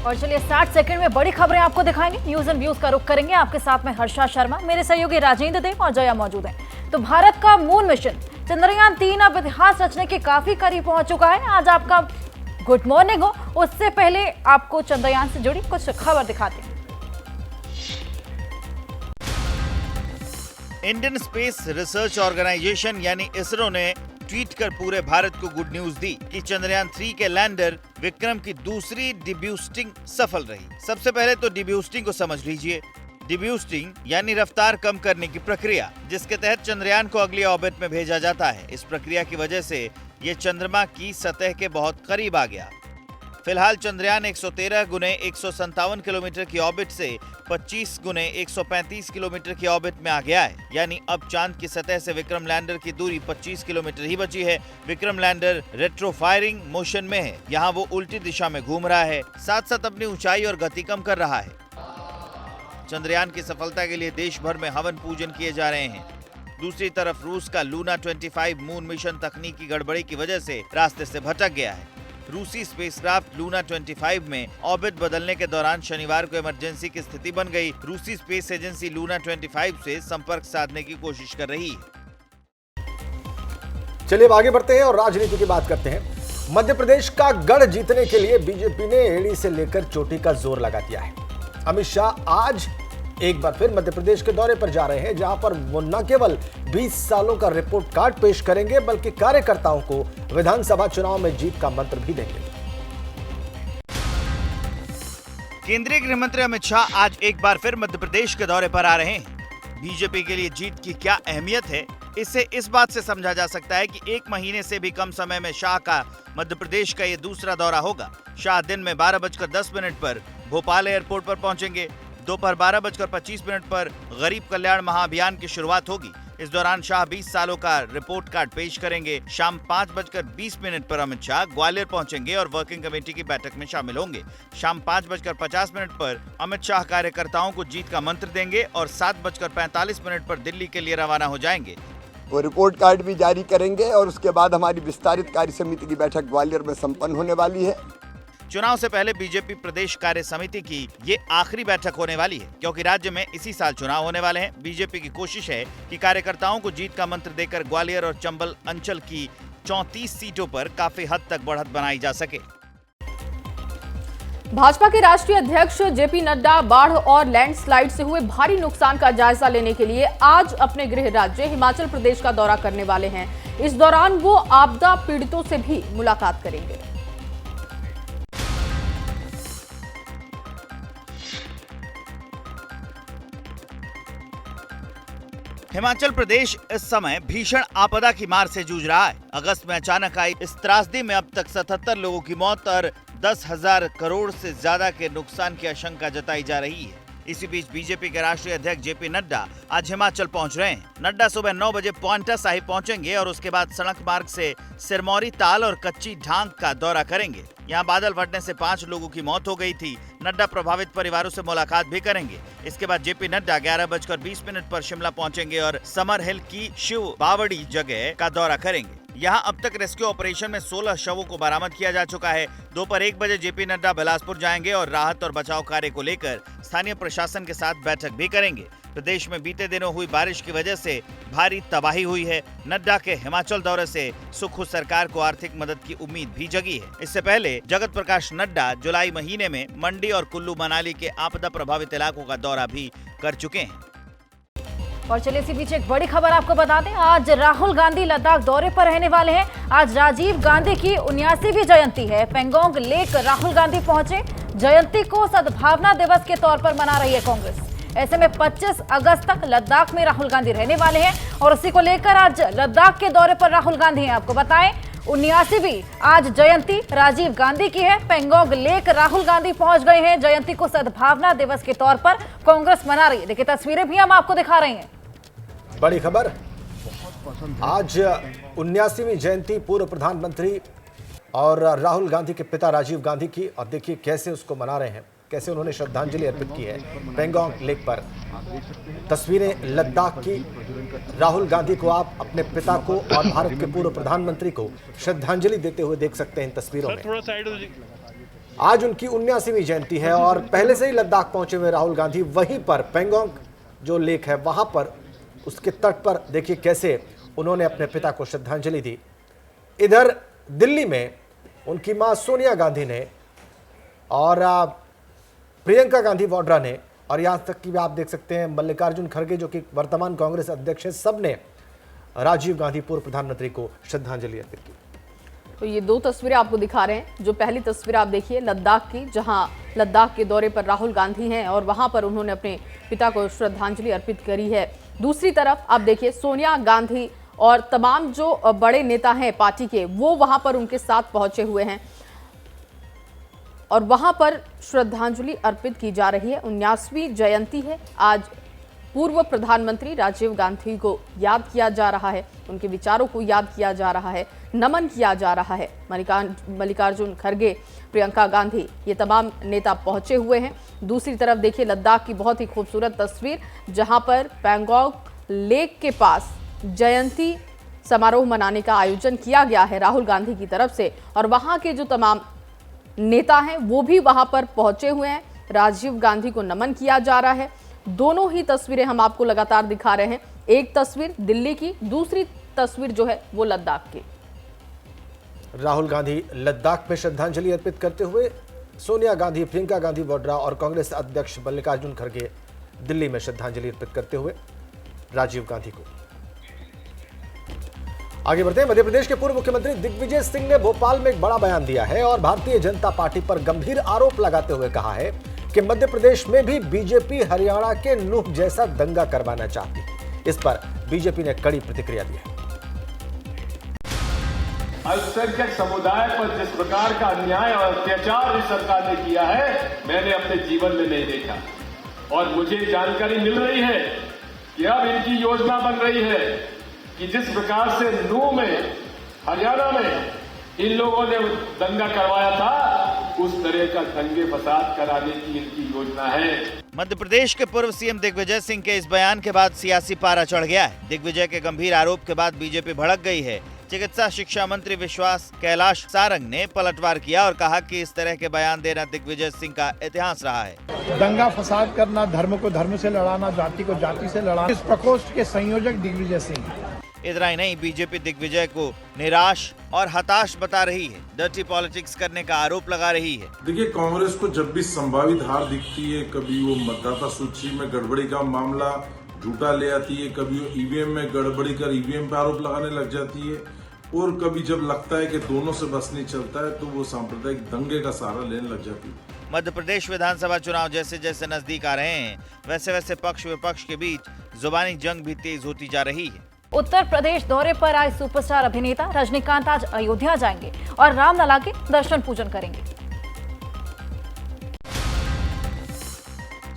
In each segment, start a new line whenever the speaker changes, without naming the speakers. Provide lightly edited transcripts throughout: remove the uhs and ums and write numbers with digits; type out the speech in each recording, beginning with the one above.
और चलिए 60 सेकंड में बड़ी खबरें आपको दिखाएंगे। न्यूज एंड व्यूज का रुख करेंगे आपके साथ में हर्षा शर्मा, मेरे सहयोगी राजेंद्र देव और जया मौजूद हैं। तो भारत का मून मिशन चंद्रयान 3 अब इतिहास रचने के काफी करीब पहुंच चुका है। आज आपका गुड मॉर्निंग हो, उससे पहले आपको चंद्रयान से जुड़ी कुछ खबर दिखाते हैं।
इंडियन स्पेस रिसर्च ऑर्गेनाइजेशन यानी इसरो ने ट्वीट कर पूरे भारत को गुड न्यूज दी कि चंद्रयान 3 के लैंडर विक्रम की दूसरी डिब्यूस्टिंग सफल रही। सबसे पहले तो डिब्यूस्टिंग को समझ लीजिए। डिब्यूस्टिंग यानी रफ्तार कम करने की प्रक्रिया, जिसके तहत चंद्रयान को अगली ऑर्बिट में भेजा जाता है। इस प्रक्रिया की वजह से ये चंद्रमा की सतह के बहुत करीब आ गया। फिलहाल चंद्रयान 113 गुने 157 किलोमीटर की ऑर्बिट से 25 गुने 135 किलोमीटर की ऑर्बिट में आ गया है। यानी अब चांद की सतह से विक्रम लैंडर की दूरी 25 किलोमीटर ही बची है। Vikram lander retro firing motion में है। यहाँ वो उल्टी दिशा में घूम रहा है, साथ साथ अपनी ऊंचाई और गति कम कर रहा है। चंद्रयान की सफलता के लिए देश भर में हवन पूजन किए जा रहे हैं। दूसरी तरफ रूस का लूना 25 मून मिशन तकनीकी गड़बड़ी की वजह से रास्ते से भटक गया है। रूसी स्पेसक्राफ्ट लूना 25 में ऑर्बिट बदलने के दौरान शनिवार को इमरजेंसी की स्थिति बन गई। रूसी स्पेस एजेंसी लूना 25 से संपर्क साधने की कोशिश कर रही है।
चलिए अब आगे बढ़ते हैं और राजनीति की बात करते हैं। मध्य प्रदेश का गढ़ जीतने के लिए बीजेपी ने एड़ी से लेकर चोटी का जोर लगा दिया है। अमित शाह आज एक बार फिर मध्य प्रदेश के दौरे पर जा रहे हैं, जहां पर वो न केवल 20 सालों का रिपोर्ट कार्ड पेश करेंगे, बल्कि कार्यकर्ताओं को विधानसभा चुनाव में जीत का मंत्र भी देंगे।
केंद्रीय गृह मंत्री अमित शाह आज एक बार फिर मध्य प्रदेश के दौरे पर आ रहे हैं। बीजेपी के लिए जीत की क्या अहमियत है, इससे इस बात से समझा जा सकता है कि 1 महीने से भी कम समय में शाह का मध्य प्रदेश का ये दूसरा दौरा होगा। शाह दिन में 12:10 पर भोपाल एयरपोर्ट पर पहुंचेंगे। दोपहर 12:25 पर गरीब कल्याण महाअभियान की शुरुआत होगी। इस दौरान शाह 20 सालों का रिपोर्ट कार्ड पेश करेंगे। शाम 5:20 पर अमित शाह ग्वालियर पहुंचेंगे और वर्किंग कमेटी की बैठक में शामिल होंगे। शाम 5:50 पर अमित शाह कार्यकर्ताओं को जीत का मंत्र देंगे और 7:45 पर दिल्ली के लिए रवाना हो जाएंगे।
वो रिपोर्ट कार्ड भी जारी करेंगे और उसके बाद हमारी विस्तारित कार्य समिति की बैठक ग्वालियर में संपन्न होने वाली है।
चुनाव से पहले बीजेपी प्रदेश कार्य समिति की ये आखिरी बैठक होने वाली है, क्योंकि राज्य में इसी साल चुनाव होने वाले हैं। बीजेपी की कोशिश है कि कार्यकर्ताओं को जीत का मंत्र देकर ग्वालियर और चंबल अंचल की 34 सीटों पर काफी हद तक बढ़त बनाई जा सके।
भाजपा के राष्ट्रीय अध्यक्ष जेपी नड्डा बाढ़ और लैंडस्लाइड से हुए भारी नुकसान का जायजा लेने के लिए आज अपने गृह राज्य हिमाचल प्रदेश का दौरा करने वाले हैं। इस दौरान वो आपदा पीड़ितों से भी मुलाकात करेंगे।
हिमाचल प्रदेश इस समय भीषण आपदा की मार से जूझ रहा है। अगस्त में अचानक आई इस त्रासदी में अब तक 77 लोगों की मौत और 10,000 करोड़ से ज्यादा के नुकसान की आशंका जताई जा रही है। इसी बीच बीजेपी के राष्ट्रीय अध्यक्ष जेपी नड्डा आज हिमाचल पहुंच रहे हैं। नड्डा सुबह 9 बजे पांवटा साहिब पहुंचेंगे और उसके बाद सड़क मार्ग से सिरमौरी ताल और कच्ची ढांग का दौरा करेंगे। यहाँ बादल फटने से 5 लोगों की मौत हो गई थी। नड्डा प्रभावित परिवारों से मुलाकात भी करेंगे। इसके बाद जेपी नड्डा 11:20 पर शिमला पहुंचेंगे और समर हिल की शिव बावड़ी जगह का दौरा करेंगे। यहाँ अब तक रेस्क्यू ऑपरेशन में 16 शवों को बरामद किया जा चुका है। दोपहर 1 बजे जेपी नड्डा बिलासपुर जाएंगे और राहत और बचाव कार्य को लेकर स्थानीय प्रशासन के साथ बैठक भी करेंगे। प्रदेश में बीते दिनों हुई बारिश की वजह से भारी तबाही हुई है। नड्डा के हिमाचल दौरे से सुखू सरकार को आर्थिक मदद की उम्मीद भी जगी है। इससे पहले जगत प्रकाश नड्डा जुलाई महीने में मंडी और कुल्लू मनाली के आपदा प्रभावित इलाकों का दौरा भी कर चुके हैं।
और चलिए इसी बीच एक बड़ी खबर आपको बता दें, आज राहुल गांधी लद्दाख दौरे पर रहने वाले हैं। आज राजीव गांधी की 79वीं जयंती है। पेंगोंग लेक राहुल गांधी पहुंचे। जयंती को सद्भावना दिवस के तौर पर मना रही है कांग्रेस। ऐसे में 25 अगस्त तक लद्दाख में राहुल गांधी रहने वाले हैं और उसी को लेकर आज लद्दाख के दौरे पर राहुल गांधी हैं। आपको बताएं 79वीं आज जयंती राजीव गांधी की है। पेंगोंग लेक राहुल गांधी पहुंच गए हैं। जयंती को सद्भावना दिवस के तौर पर कांग्रेस मना रही है। देखिए तस्वीरें भी हम आपको दिखा रहे हैं।
बड़ी खबर, आज 79वीं जयंती पूर्व प्रधानमंत्री और राहुल गांधी के पिता राजीव गांधी की, और देखिए कैसे उसको मना रहे हैं, कैसे उन्होंने श्रद्धांजलि अर्पित की है पेंगोंग लेक पर। तस्वीरें लद्दाख की। राहुल गांधी को आप अपने पिता को और भारत के पूर्व प्रधानमंत्री को श्रद्धांजलि देते हुए देख सकते हैं इन तस्वीरों में। आज उनकी 79वीं जयंती है और पहले से ही लद्दाख पहुंचे हुए राहुल गांधी वहीं पर पेंगोंग जो लेक है वहां पर उसके तट पर देखिए कैसे उन्होंने अपने पिता को श्रद्धांजलि दी। इधर दिल्ली में उनकी मां सोनिया गांधी ने और प्रियंका गांधी वाड्रा ने और यहां तक कि आप देख सकते हैं मल्लिकार्जुन खड़गे जो कि वर्तमान कांग्रेस अध्यक्ष हैं, सबने राजीव गांधी पूर्व प्रधानमंत्री को श्रद्धांजलि अर्पित की।
तो ये दो तस्वीरें आपको दिखा रहे हैं। जो पहली तस्वीर आप देखिए लद्दाख की, जहां लद्दाख के दौरे पर राहुल गांधी हैं और वहां पर उन्होंने अपने पिता को श्रद्धांजलि अर्पित करी है। दूसरी तरफ आप देखिए सोनिया गांधी और तमाम जो बड़े नेता हैं पार्टी के, वो वहां पर उनके साथ पहुंचे हुए हैं और वहां पर श्रद्धांजलि अर्पित की जा रही है। 79वीं जयंती है आज। पूर्व प्रधानमंत्री राजीव गांधी को याद किया जा रहा है, उनके विचारों को याद किया जा रहा है, नमन किया जा रहा है। मल्लिकार्जुन खड़गे, प्रियंका गांधी, ये तमाम नेता पहुंचे हुए हैं। दूसरी तरफ देखिए लद्दाख की बहुत ही खूबसूरत तस्वीर, जहां पर पेंगोंग लेक के पास जयंती समारोह मनाने का आयोजन किया गया है राहुल गांधी की तरफ से और वहां के जो तमाम नेता हैं वो भी वहां पर पहुंचे हुए हैं। राजीव गांधी को नमन किया जा रहा है। दोनों ही तस्वीरें हम आपको लगातार दिखा रहे हैं। एक तस्वीर दिल्ली की, दूसरी तस्वीर जो है वो लद्दाख की।
राहुल गांधी लद्दाख में श्रद्धांजलि अर्पित करते हुए, सोनिया गांधी, प्रियंका गांधी वाड्रा और कांग्रेस अध्यक्ष मल्लिकार्जुन खड़गे दिल्ली में श्रद्धांजलि अर्पित करते हुए राजीव गांधी को। आगे बढ़ते हैं। मध्य प्रदेश के पूर्व मुख्यमंत्री दिग्विजय सिंह ने भोपाल में एक बड़ा बयान दिया है और भारतीय जनता पार्टी पर गंभीर आरोप लगाते हुए कहा है कि मध्य प्रदेश में भी बीजेपी हरियाणा के नूह जैसा दंगा करवाना चाहती है। इस पर बीजेपी ने कड़ी प्रतिक्रिया दी है।
अल्पसंख्यक समुदाय पर जिस प्रकार का अन्याय और अत्याचार इस सरकार ने किया है, मैंने अपने जीवन में नहीं देखा और मुझे जानकारी मिल रही है कि अब इनकी योजना बन रही है कि जिस प्रकार से नूह में, हरियाणा में इन लोगों ने दंगा करवाया था, उस तरह का दंगे फसाद कराने की इनकी योजना है।
मध्य प्रदेश के पूर्व सीएम दिग्विजय सिंह के इस बयान के बाद सियासी पारा चढ़ गया है। दिग्विजय के गंभीर आरोप के बाद बीजेपी भड़क गई है। चिकित्सा शिक्षा मंत्री विश्वास कैलाश सारंग ने पलटवार किया और कहा कि इस तरह के बयान देना दिग्विजय सिंह का इतिहास रहा है।
दंगा फसाद करना, धर्म को धर्म से लड़ाना, जाति को जाति से लड़ाना, इस प्रकोष्ठ के संयोजक दिग्विजय सिंह।
इतना ही नहीं, बीजेपी दिग्विजय को निराश और हताश बता रही है, डर्टी पॉलिटिक्स करने का आरोप लगा रही है।
देखिए, कांग्रेस को जब भी संभावित हार दिखती है, कभी वो मतदाता सूची में गड़बड़ी का मामला झूठा ले आती है, कभी वो ईवीएम में गड़बड़ी कर ईवीएम पे आरोप लगाने लग जाती है और कभी जब लगता है कि दोनों से बस नहीं चलता है तो वो सांप्रदायिक दंगे का सहारा लेने लग जाती है।
मध्य प्रदेश विधानसभा चुनाव जैसे जैसे नजदीक आ रहे हैं, वैसे वैसे पक्ष विपक्ष के बीच जुबानी जंग भी तेज होती जा रही है।
उत्तर प्रदेश दौरे पर आए सुपरस्टार अभिनेता रजनीकांत आज अयोध्या जाएंगे और रामलला के दर्शन पूजन करेंगे।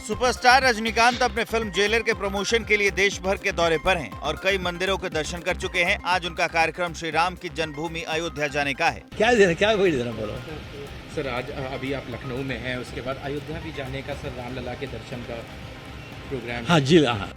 सुपरस्टार रजनीकांत अपने फिल्म जेलर के प्रमोशन के लिए देश भर के दौरे पर हैं और कई मंदिरों के दर्शन कर चुके हैं। आज उनका कार्यक्रम श्री राम की जन्मभूमि अयोध्या जाने का है।
क्या कोई देना बोलो सर? आज अभी आप लखनऊ में हैं, उसके बाद अयोध्या भी जाने का सर रामलला के दर्शन का प्रोग्राम।
हाँ जी, हाँ।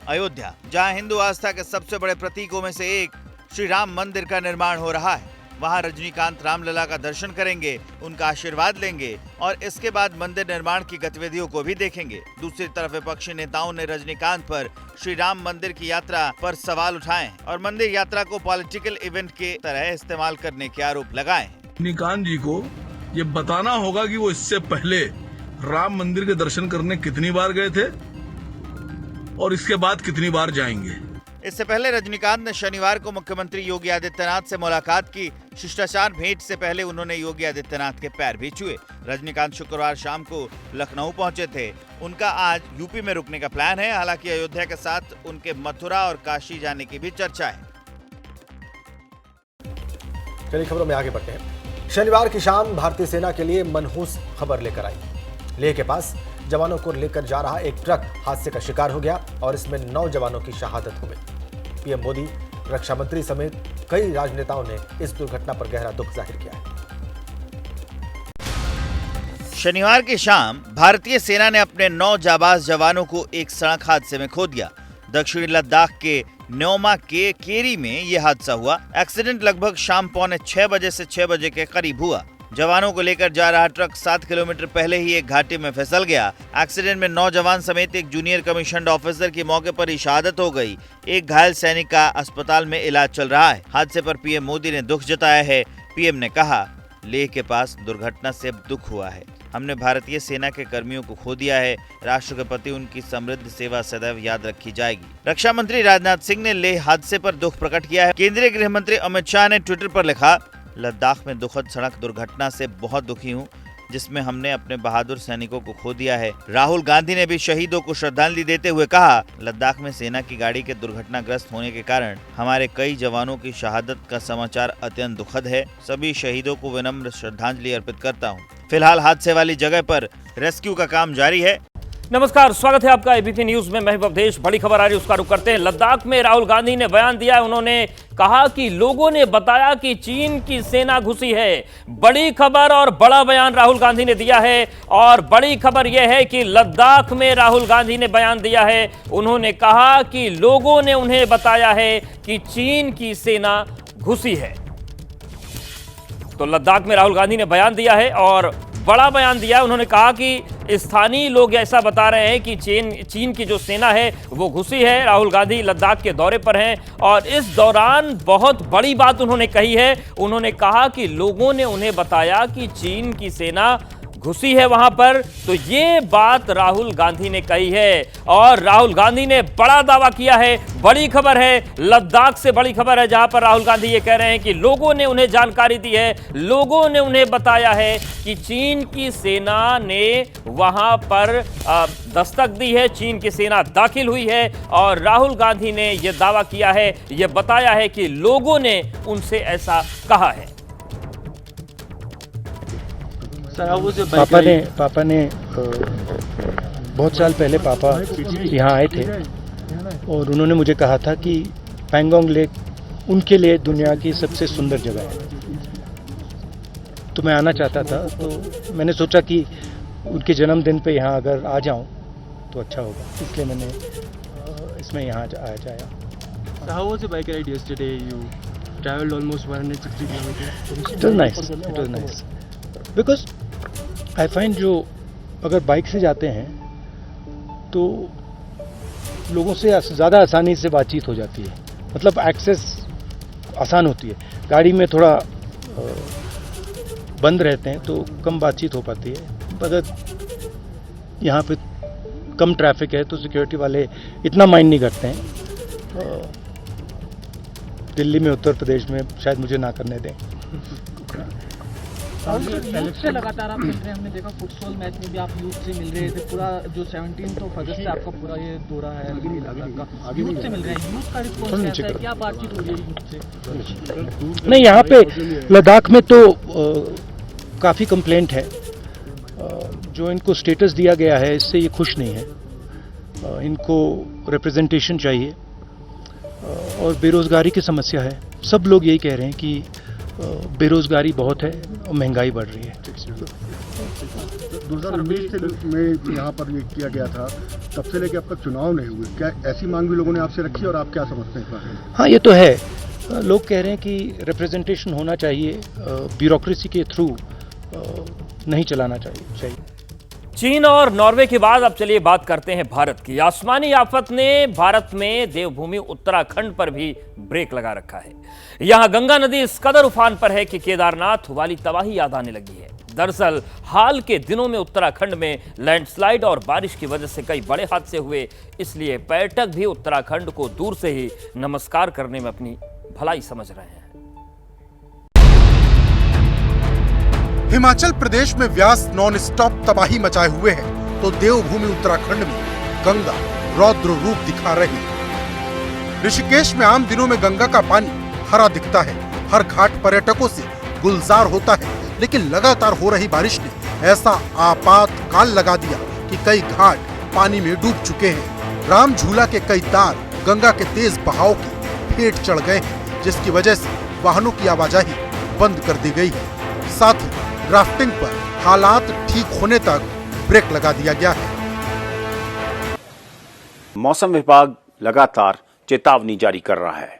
अयोध्या, जहां हिंदू आस्था के सबसे बड़े प्रतीकों में से एक श्री राम मंदिर का निर्माण हो रहा है, वहां रजनीकांत रामलला का दर्शन करेंगे, उनका आशीर्वाद लेंगे और इसके बाद मंदिर निर्माण की गतिविधियों को भी देखेंगे। दूसरी तरफ विपक्षी नेताओं ने रजनीकांत पर श्री राम मंदिर की यात्रा पर सवाल उठाए और मंदिर यात्रा को पॉलिटिकल इवेंट के तरह इस्तेमाल करने के आरोप लगाए।
रजनीकांत जी को ये बताना होगा कि वो इससे पहले राम मंदिर के दर्शन करने कितनी बार गए थे और इसके बाद कितनी बार जाएंगे।
इससे पहले रजनीकांत ने शनिवार को मुख्यमंत्री योगी आदित्यनाथ से मुलाकात की। शिष्टाचार भेंट से पहले उन्होंने योगी आदित्यनाथ के पैर भी छुए। रजनीकांत शुक्रवार शाम को लखनऊ पहुंचे थे। उनका आज यूपी में रुकने का प्लान है। हालांकि अयोध्या के साथ उनके मथुरा और काशी जाने की भी चर्चा है।
चलिए खबरों में आगे बढ़ते हैं। शनिवार की शाम भारतीय सेना के लिए मनहूस खबर लेकर आई। लेह के पास जवानों को लेकर जा रहा एक ट्रक हादसे का शिकार हो गया और इसमें 9 जवानों की शहादत हो गई। पीएम मोदी, रक्षा मंत्री समेत कई राजनेताओं ने इस दुर्घटना पर गहरा दुख जाहिर किया है।
शनिवार की शाम भारतीय सेना ने अपने 9 जाबाज जवानों को एक सड़क हादसे में खो दिया। दक्षिणी लद्दाख के न्योमा के केरी में यह हादसा हुआ। एक्सीडेंट लगभग शाम 5:45 से 6 बजे के करीब हुआ। जवानों को लेकर जा रहा ट्रक 7 किलोमीटर पहले ही एक घाटी में फिसल गया। एक्सीडेंट में 9 जवान समेत एक जूनियर कमीशन्ड ऑफिसर की मौके पर ही शहादत हो गई। एक घायल सैनिक का अस्पताल में इलाज चल रहा है। हादसे पर पीएम मोदी ने दुख जताया है। पीएम ने कहा, लेह के पास दुर्घटना से अब दुख हुआ है। हमने भारतीय सेना के कर्मियों को खो दिया है। राष्ट्र के प्रति उनकी समृद्ध सेवा सदैव याद रखी जाएगी। रक्षा मंत्री राजनाथ सिंह ने लेह हादसे पर दुख प्रकट किया है। केंद्रीय गृह मंत्री अमित शाह ने ट्विटर पर लिखा, लद्दाख में दुखद सड़क दुर्घटना से बहुत दुखी हूँ, जिसमें हमने अपने बहादुर सैनिकों को खो दिया है। राहुल गांधी ने भी शहीदों को श्रद्धांजलि देते हुए कहा, लद्दाख में सेना की गाड़ी के दुर्घटनाग्रस्त होने के कारण हमारे कई जवानों की शहादत का समाचार अत्यंत दुखद है। सभी शहीदों को विनम्र श्रद्धांजलि अर्पित करता हूँ। फिलहाल हादसे वाली जगह पर रेस्क्यू का काम जारी है।
नमस्कार, स्वागत है आपका एबीपी न्यूज में। मैं अवधेश। बड़ी खबर आ रही है, उसका रुख करते हैं। लद्दाख में राहुल गांधी ने बयान दिया है। उन्होंने कहा कि लोगों ने बताया कि चीन की सेना घुसी है। बड़ी खबर और बड़ा बयान राहुल गांधी ने दिया है। और बड़ी खबर यह है कि लद्दाख में राहुल गांधी ने बयान दिया है। उन्होंने कहा कि लोगों ने उन्हें बताया है कि चीन की सेना घुसी है। तो लद्दाख में राहुल गांधी ने बयान दिया है और बड़ा बयान दिया है। उन्होंने कहा कि स्थानीय लोग ऐसा बता रहे हैं कि चीन की जो सेना है वो घुसी है। राहुल गांधी लद्दाख के दौरे पर हैं और इस दौरान बहुत बड़ी बात उन्होंने कही है। उन्होंने कहा कि लोगों ने उन्हें बताया कि चीन की सेना घुसी है वहां पर। तो ये बात राहुल गांधी ने कही है और राहुल गांधी ने बड़ा दावा किया है। बड़ी खबर है, लद्दाख से बड़ी खबर है, जहां पर राहुल गांधी ये कह रहे हैं कि लोगों ने उन्हें जानकारी दी है, लोगों ने उन्हें बताया है कि चीन की सेना ने वहां पर दस्तक दी है, चीन की सेना दाखिल हुई है। और राहुल गांधी ने यह दावा किया है, यह बताया है कि लोगों ने उनसे ऐसा कहा है।
पापा ने बहुत साल पहले पापा यहाँ आए थे और उन्होंने मुझे कहा था कि पैंगोंग लेक उनके लिए दुनिया की सबसे सुंदर जगह है। तो मैं आना चाहता था, तो मैंने सोचा कि उनके जन्मदिन पे यहाँ अगर आ जाऊँ तो अच्छा होगा, इसलिए मैंने इसमें यहाँ जाया।
So how was the bike ride yesterday? You traveled almost 160 kilometers.
It was nice. Because I find जो अगर बाइक से जाते हैं तो लोगों से ज़्यादा आसानी से बातचीत हो जाती है, मतलब एक्सेस आसान होती है। गाड़ी में थोड़ा बंद रहते हैं तो कम बातचीत हो पाती है। अगर यहाँ पे कम ट्रैफिक है तो सिक्योरिटी वाले इतना माइंड नहीं करते हैं। दिल्ली में, उत्तर प्रदेश में शायद मुझे ना करने दें।
यूथ से लगातार आप मिल रहे हैं, हमने देखा फुटसॉल मैच में भी आप यूथ से मिल रहे थे। पूरा जो 17 अगस्त से आपका पूरा ये दौरा है यूथ से मिल रहे हैं, यूथ का रिस्पॉन्स कैसा है? क्या बातचीत हो रही है यूथ से?
नहीं, यहाँ पे लद्दाख में तो काफ़ी कंप्लेंट है। जो इनको स्टेटस दिया गया है इससे ये खुश नहीं है। इनको रिप्रेजेंटेशन चाहिए और बेरोज़गारी की समस्या है। सब लोग यही कह रहे हैं कि बेरोजगारी बहुत है और महंगाई बढ़ रही है।
2019 में यहाँ पर ये किया गया था, तब से लेकर अब तक चुनाव नहीं हुए। क्या ऐसी मांग भी लोगों ने आपसे रखी और आप क्या समझते हैं?
हाँ, ये तो है। लोग कह रहे हैं कि रिप्रेजेंटेशन होना चाहिए, ब्यूरोक्रेसी के थ्रू नहीं चलाना चाहिए।
चीन और नॉर्वे के बाद अब चलिए बात करते हैं भारत की। आसमानी आफत ने भारत में देवभूमि उत्तराखंड पर भी ब्रेक लगा रखा है। यहां गंगा नदी इस कदर उफान पर है कि केदारनाथ वाली तबाही याद आने लगी है। दरअसल हाल के दिनों में उत्तराखंड में लैंडस्लाइड और बारिश की वजह से कई बड़े हादसे हुए, इसलिए पर्यटक भी उत्तराखंड को दूर से ही नमस्कार करने में अपनी भलाई समझ रहे हैं।
हिमाचल प्रदेश में व्यास नॉन स्टॉप तबाही मचाए हुए है तो देवभूमि उत्तराखंड में गंगा रौद्र रूप दिखा रही है। ऋषिकेश में आम दिनों में गंगा का पानी हरा दिखता है, हर घाट पर्यटकों से गुलजार होता है, लेकिन लगातार हो रही बारिश ने ऐसा आपातकाल लगा दिया कि कई घाट पानी में डूब चुके हैं। राम झूला के कई तार गंगा के तेज बहाव की फेट चढ़ गए हैं, जिसकी वजह से वाहनों की आवाजाही बंद कर दी गई है। साथ ही राफ्टिंग पर हालात ठीक होने तक ब्रेक लगा दिया गया है।
मौसम विभाग लगातार चेतावनी जारी कर रहा है,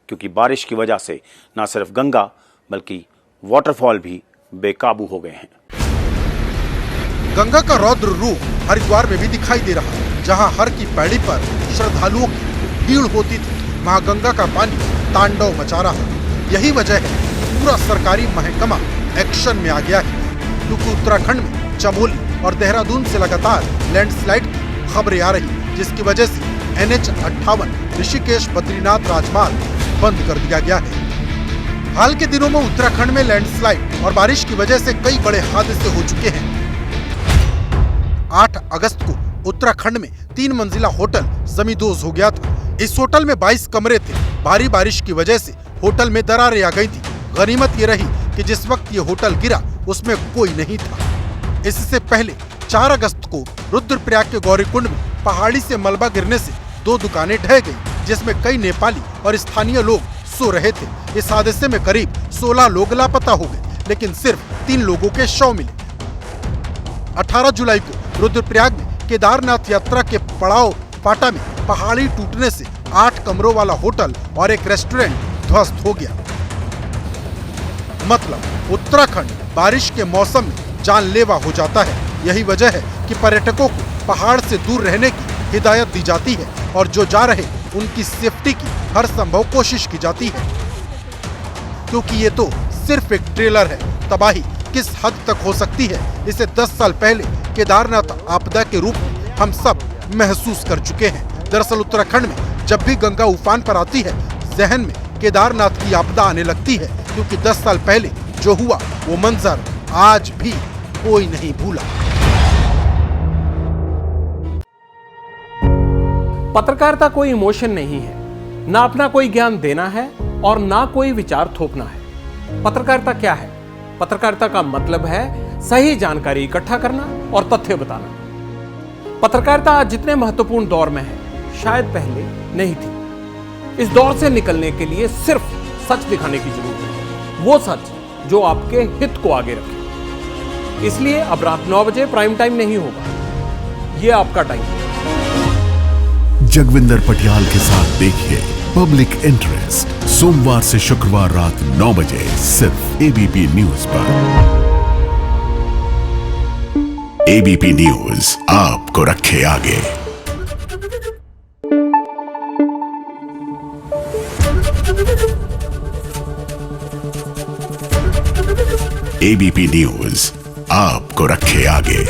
क्योंकि बारिश की वजह से न सिर्फ गंगा बल्कि वाटरफॉल भी बेकाबू हो गए हैं।
गंगा का रौद्र रूप हरिद्वार में भी दिखाई दे रहा है, जहां हर की पैड़ी पर श्रद्धालुओं की भीड़ होती थी, वहां गंगा का पानी तांडव मचा रहा। यही वजह है पूरा सरकारी महकमा एक्शन में आ गया है, क्योंकि उत्तराखंड में चमोली और देहरादून से लगातार लैंडस्लाइड की खबरें आ रही, जिसकी वजह से NH58 ऋषिकेश बद्रीनाथ राजमार्ग बंद कर दिया गया है। हाल के दिनों में उत्तराखंड में लैंडस्लाइड और बारिश की वजह से कई बड़े हादसे हो चुके हैं। 8 अगस्त को उत्तराखंड में 3 मंजिला होटल जमींदोज हो गया था। इस होटल में 22 कमरे थे। भारी बारिश की वजह से होटल में दरारें आ गई थी। गनीमत ये रही कि जिस वक्त ये होटल गिरा उसमें कोई नहीं था। इससे पहले 4 अगस्त को रुद्रप्रयाग के गौरीकुंड में पहाड़ी से मलबा गिरने से 2 दुकानें ढह गई, जिसमें कई नेपाली और स्थानीय लोग सो रहे थे। इस हादसे में करीब 16 लोग लापता हो गए, लेकिन सिर्फ 3 लोगों के शव मिले। 18 जुलाई को रुद्रप्रयाग में केदारनाथ यात्रा के पड़ाव पाटा में पहाड़ी टूटने से 8 कमरों वाला होटल और एक रेस्टोरेंट ध्वस्त हो गया। मतलब उत्तराखंड बारिश के मौसम में जानलेवा हो जाता है। यही वजह है कि पर्यटकों को पहाड़ से दूर रहने की हिदायत दी जाती है और जो जा रहे उनकी सेफ्टी की हर संभव कोशिश की जाती है, क्योंकि ये तो सिर्फ एक ट्रेलर है। तबाही किस हद तक हो सकती है, इसे 10 साल पहले केदारनाथ आपदा के रूप में हम सब महसूस कर चुके हैं। दरअसल उत्तराखंड में जब भी गंगा उफान पर आती है, जहन में केदारनाथ की आपदा आने लगती है, क्योंकि 10 साल पहले जो हुआ वो मंजर आज भी कोई नहीं भूला।
पत्रकारिता कोई इमोशन नहीं है, ना अपना कोई ज्ञान देना है और ना कोई विचार थोपना है। पत्रकारिता क्या है? पत्रकारिता का मतलब है सही जानकारी इकट्ठा करना और तथ्य बताना। पत्रकारिता आज जितने महत्वपूर्ण दौर में है, शायद पहले नहीं थी। इस दौर से निकलने के लिए सिर्फ सच दिखाने की जरूरत है, वो सच जो आपके हित को आगे रखे। इसलिए अब रात 9 बजे प्राइम टाइम नहीं होगा, ये आपका टाइम है।
जगविंदर पटियाल के साथ देखिए पब्लिक इंटरेस्ट, सोमवार से शुक्रवार रात 9 बजे सिर्फ ABP न्यूज पर। ABP न्यूज आपको रखे आगे। ABP न्यूज आपको रखे आगे।